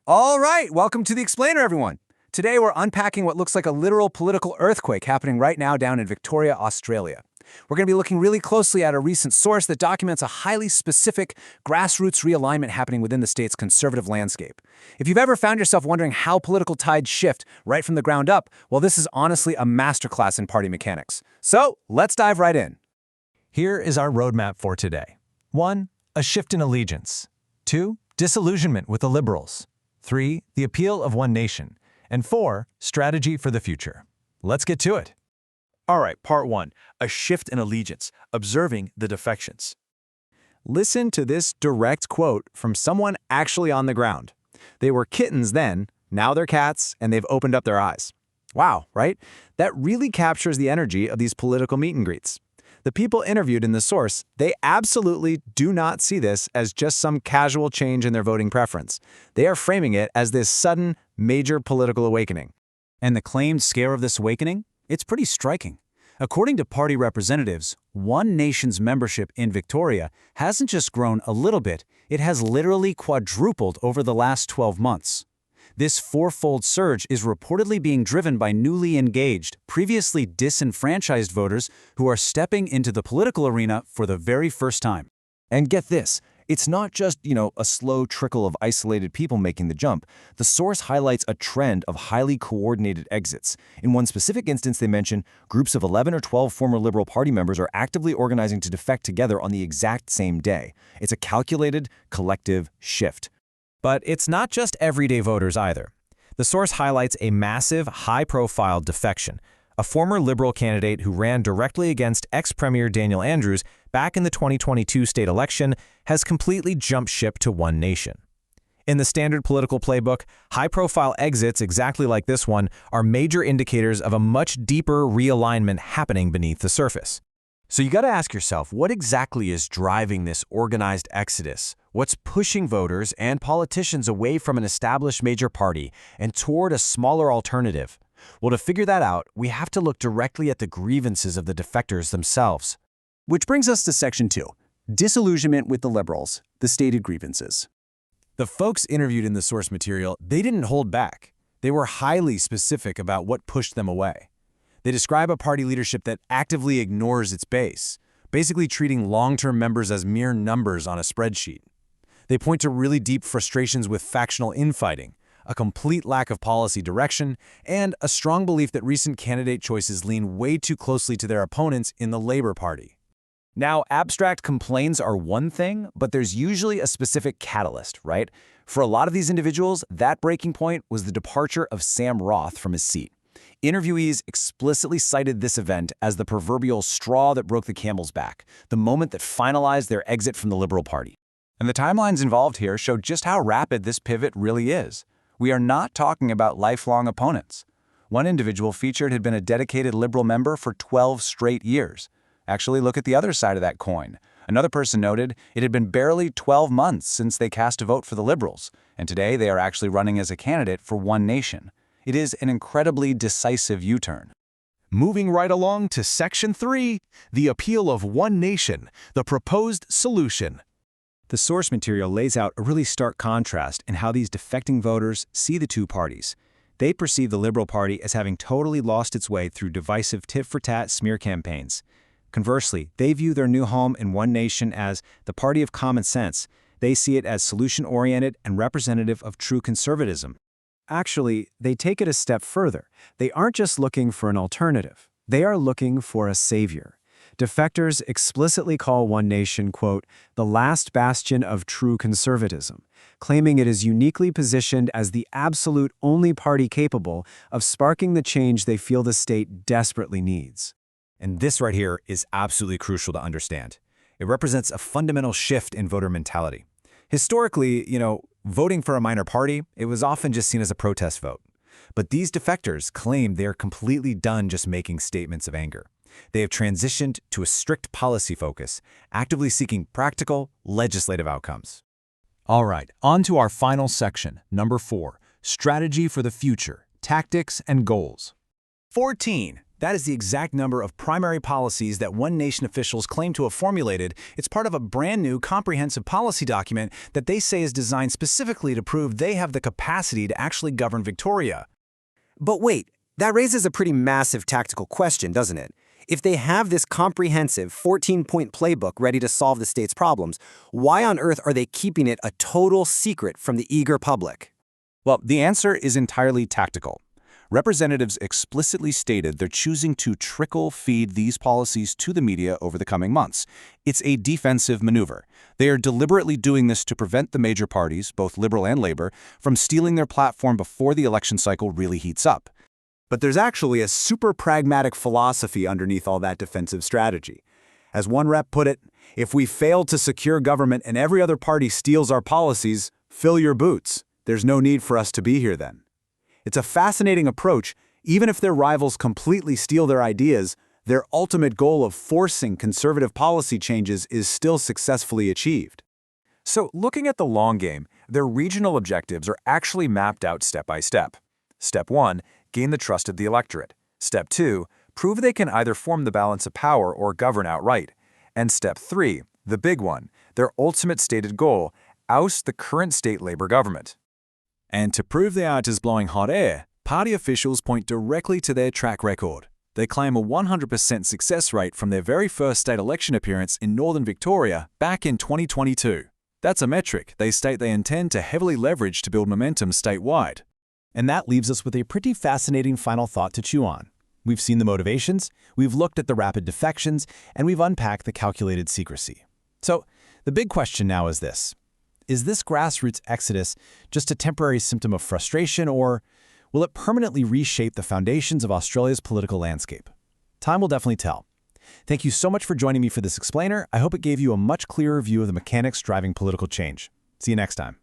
All right, welcome to The Explainer, everyone. Today we're unpacking what looks like a literal political earthquake happening right now down in Victoria, Australia. We're going to be looking really closely at a recent source that documents a highly specific grassroots realignment happening within the state's conservative landscape. If you've ever found yourself wondering how political tides shift right from the ground up, well, this is honestly a masterclass in party mechanics. So let's dive right in. Here is our roadmap for today. 1. A shift in allegiance. 2. Disillusionment with the Liberals. 3. The appeal of One Nation. And 4. Strategy for the future. Let's get to it. All right, part 1, a shift in allegiance, observing the defections. Listen to this direct quote from someone actually on the ground. They were kittens then, now they're cats, and they've opened up their eyes. Wow, right? That really captures the energy of these political meet and greets. The people interviewed in the source, they absolutely do not see this as just some casual change in their voting preference. They are framing it as this sudden, major political awakening. And the claimed scale of this awakening? It's pretty striking. According to party representatives, One Nation's membership in Victoria hasn't just grown a little bit, it has literally quadrupled over the last 12 months. This fourfold surge is reportedly being driven by newly engaged, previously disenfranchised voters who are stepping into the political arena for the very first time. And get this, it's not just, a slow trickle of isolated people making the jump. The source highlights a trend of highly coordinated exits. In one specific instance, they mention groups of 11 or 12 former Liberal Party members are actively organizing to defect together on the exact same day. It's a calculated, collective shift. But it's not just everyday voters either. The source highlights a massive, high-profile defection. A former Liberal candidate who ran directly against ex-Premier Daniel Andrews back in the 2022 state election has completely jumped ship to One Nation. In the standard political playbook, high-profile exits exactly like this one are major indicators of a much deeper realignment happening beneath the surface. So you got to ask yourself, what exactly is driving this organized exodus? What's pushing voters and politicians away from an established major party and toward a smaller alternative? Well, to figure that out, we have to look directly at the grievances of the defectors themselves. Which brings us to Section 2, Disillusionment with the Liberals, the stated grievances. The folks interviewed in the source material, they didn't hold back. They were highly specific about what pushed them away. They describe a party leadership that actively ignores its base, basically treating long-term members as mere numbers on a spreadsheet. They point to really deep frustrations with factional infighting, a complete lack of policy direction, and a strong belief that recent candidate choices lean way too closely to their opponents in the Labour Party. Now, abstract complaints are one thing, but there's usually a specific catalyst, right? For a lot of these individuals, that breaking point was the departure of Sam Roth from his seat. Interviewees explicitly cited this event as the proverbial straw that broke the camel's back, the moment that finalized their exit from the Liberal Party. And the timelines involved here show just how rapid this pivot really is. We are not talking about lifelong opponents. One individual featured had been a dedicated Liberal member for 12 straight years. Actually, look at the other side of that coin. Another person noted it had been barely 12 months since they cast a vote for the Liberals, and today they are actually running as a candidate for One Nation. It is an incredibly decisive U-turn. Moving right along to Section 3, the appeal of One Nation, the proposed solution. The source material lays out a really stark contrast in how these defecting voters see the two parties. They perceive the Liberal Party as having totally lost its way through divisive tit-for-tat smear campaigns. Conversely, they view their new home in One Nation as the party of common sense. They see it as solution-oriented and representative of true conservatism. Actually, they take it a step further. They aren't just looking for an alternative. They are looking for a savior. Defectors explicitly call One Nation, quote, the last bastion of true conservatism, claiming it is uniquely positioned as the absolute only party capable of sparking the change they feel the state desperately needs. And this right here is absolutely crucial to understand. It represents a fundamental shift in voter mentality. Historically, voting for a minor party, it was often just seen as a protest vote. But these defectors claim they are completely done just making statements of anger. They have transitioned to a strict policy focus, actively seeking practical, legislative outcomes. All right, on to our final section, number 4, strategy for the future, tactics and goals. 14. That is the exact number of primary policies that One Nation officials claim to have formulated. It's part of a brand new comprehensive policy document that they say is designed specifically to prove they have the capacity to actually govern Victoria. But wait, that raises a pretty massive tactical question, doesn't it? If they have this comprehensive 14-point playbook ready to solve the state's problems, why on earth are they keeping it a total secret from the eager public? Well, the answer is entirely tactical. Representatives explicitly stated they're choosing to trickle-feed these policies to the media over the coming months. It's a defensive maneuver. They are deliberately doing this to prevent the major parties, both Liberal and Labour, from stealing their platform before the election cycle really heats up. But there's actually a super pragmatic philosophy underneath all that defensive strategy. As one rep put it, if we fail to secure government and every other party steals our policies, fill your boots. There's no need for us to be here then. It's a fascinating approach. Even if their rivals completely steal their ideas, their ultimate goal of forcing conservative policy changes is still successfully achieved. So, looking at the long game, their regional objectives are actually mapped out step by step. Step 1, gain the trust of the electorate. Step 2, prove they can either form the balance of power or govern outright. And Step 3, the big one, their ultimate stated goal, oust the current state Labour government. And to prove they aren't just blowing hot air, party officials point directly to their track record. They claim a 100% success rate from their very first state election appearance in Northern Victoria back in 2022. That's a metric they state they intend to heavily leverage to build momentum statewide. And that leaves us with a pretty fascinating final thought to chew on. We've seen the motivations, we've looked at the rapid defections, and we've unpacked the calculated secrecy. So the big question now is this. Is this grassroots exodus just a temporary symptom of frustration, or will it permanently reshape the foundations of Australia's political landscape? Time will definitely tell. Thank you so much for joining me for this explainer. I hope it gave you a much clearer view of the mechanics driving political change. See you next time.